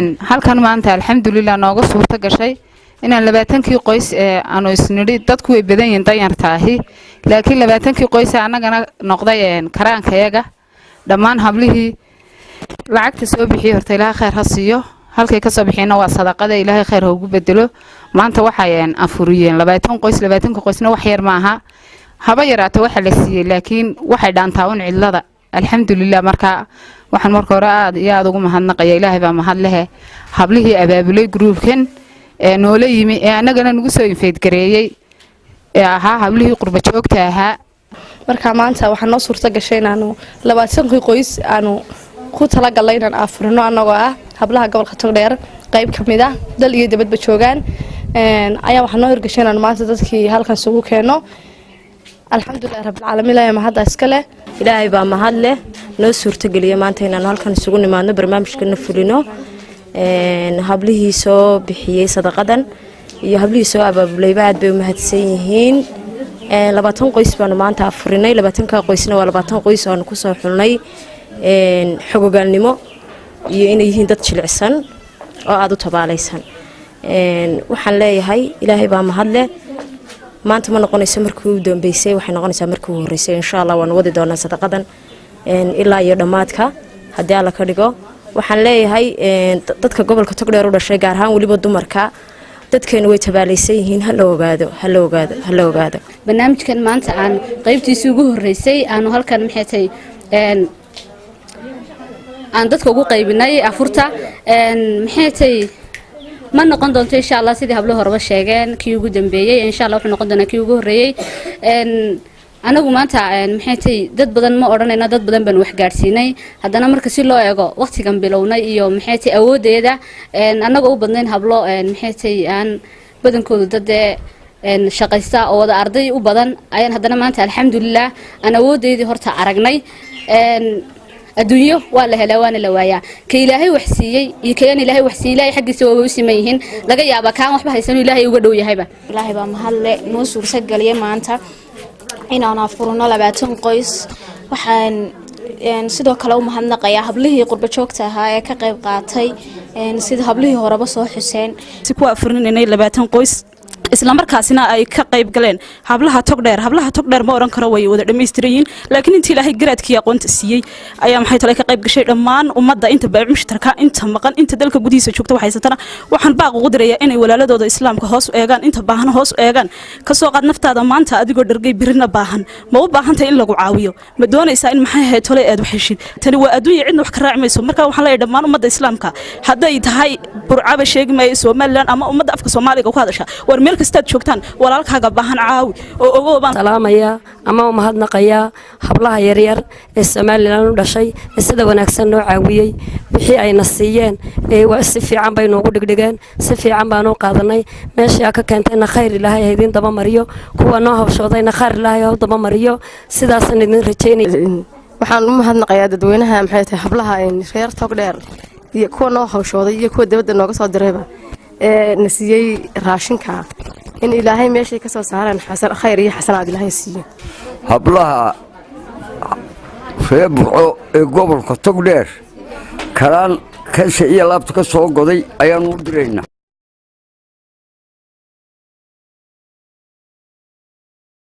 halkan maanta alxamdulillaah nooga suurta gashay inaan 20kii qoys ee aanu isnidhi dadku way badan yihiin danyartaahi laakiin 20kii qoys anagana noqday karaankayaga dhammaan hablihii lacagta soo bixiyay horta Ilaahay khayr ha siiyo halkay ka soo bixiyana waa sadaqada Ilaahay khayr ha ugu bedelo maanta waxay afuriyeen 20 qoysna wax yar ma aha haba yaraato waxa la siiyay laakiin waxay dhaantaa un cidlada alxamdulillaah marka waxaan marka hore aad iyo aad ugu mahadnaqaya Ilaahay baa mahad leh hablihii abaabulay groupkan ee noola yimi ee anagana nagu soo infeed gareeyay ee ahaa hablihii qurba joogta ahaa marka maanta waxaan noo suurta gashay inaanu 20 qoys aanu ku tala galay inaan afurino anagoo ah hablaha gobolka Togdheer qayb kamid ah dal iyo dibadba joogan ayaa waxaan noo hirgashay inaan maanta dadkii halkan sugu keeno alxamdulillaah rabbil caalamiin ilaahay mahad iskale ilaahay baa mahad leh noo suurta galiyay maanta inaan halkan isugu nimaadno barnaamijkana fulino hablihii soo bixiyay sadaqadan iyo hablihii soo abaabulay aad bay u mahadsan yihiin 20 qoys baan maanta afurinay 20ka qoysna waa 20 qoys oo ku soo xulnay xogogaalnimo iyo inay yihiin dad jilicsan oo aad u tabaalaysan waxaan leeyahay ilaahay baa mahad leh maanta ma noqonayso markii uu dambeysay waxay noqonaysaa markii uu horeysay insha Allah waan wadi doonaa sadaqadan ilaa iyo dhamaadka hadii alla ka dhigo waxaan leeyahay dadka gobolka Togdheer u dhashay gaar ahaan waliba dumarka dadkeena way tabaalaysan yihiin hal ogaado barnaamijkan maanta aan qaybtiisa ugu horeysay aanu halkan maxay aan dadka ugu qaybinay afurta maxay ma noqon doonto insha Allah sidii hablo horba sheegeen kii ugu dambeeyay insha Allah wuxuu noqon doonaa kii ugu horeeyay anagu maanta maxay dad badan ma oranayna dad badan baan wax gaarsiinay hadana marka si loo eego waqtigan bilownay iyo maxay awoodeeda anagu u badnayn hablo maxay aan badankoodu dad shaqaysta oo wada arday u badan ayaan hadana maanta alxamdulillaah ana awoodeedii horta aragnay adduunyo waa la helaa waana la waayaa ka Ilaahay wax siiyay iyo keen Ilaahay wax siiyay Ilaahay xaqiisa waa u simeeyeen laga yaaba kaan waxba haysan Ilaahay uga dhow yahayba Ilaahay baa mahad leh noo suurta galiyay maanta inaan afurno 20 qoys waxaan sidoo kale u mahadnaqayaa hablihii qurba joogta ahaa ee ka qayb qaatay sida hablihii horeba soo xuseen si ku afurninay 20 qoys isla markaasina ay ka qayb galeen hablaha Togdheer ma oran karo way wada dhameystirayeen laakiin intii Ilaahay garaadkii aqoonta siiyay ayaa maxay talay ka qayb gashay dhammaan ummadda inta baa mushtarka inta maqan inta dalka gudihiisa joogta waxay satana waxaan baaq ugu dirayaa inay walaaladooda islaamka hoos u eegaan inta baahan hoos u eegaan ka soo qaad naftaada maanta adigoo dhargay birina baahan ma u baahantay in lagu caawiyo ma doonaysaa in maxay ahayd tolay aad waxishid tani waa adduunyo cidna wax ka raacmayso marka waxaan leeyahay dhammaan ummadda islaamka haday tahay burcaba sheegmay Soomaaliland ama ummadda afka Soomaaliga ku hadasha war meel kastaad joogtaan walaalkaaga baahan caawi oo ogo baan salaamaya ama mahadnaqaya hablaha yaryar ee Soomaaliland u dhashay sida wanaagsan noo caawiyay bixii ayna siiyeen si fiican bay noogu dhigdhigeen si fiican baan u qaadanay meesha ka keentayna khayr Ilaahay idin daba mariyo kuwa noo hawshoodayna khayr Ilaahay oo daba mariyo sidaas aan idin rajeynay waxaan u mahadnaqayaa dadweynaha maxay tahay hablaha reer Togdheer iyo kuwa noo hawshooday iyo kuwa dibadda nooga soo dirayba nasiyay raashinka in Ilaahay meeshay ka soo saaraan xasan khayr iyo xasanaad Ilaahay siiyo hablaha reebco ee gobolka Togdheer karaan ka soo laabta ka soo goday ayaan u direynaa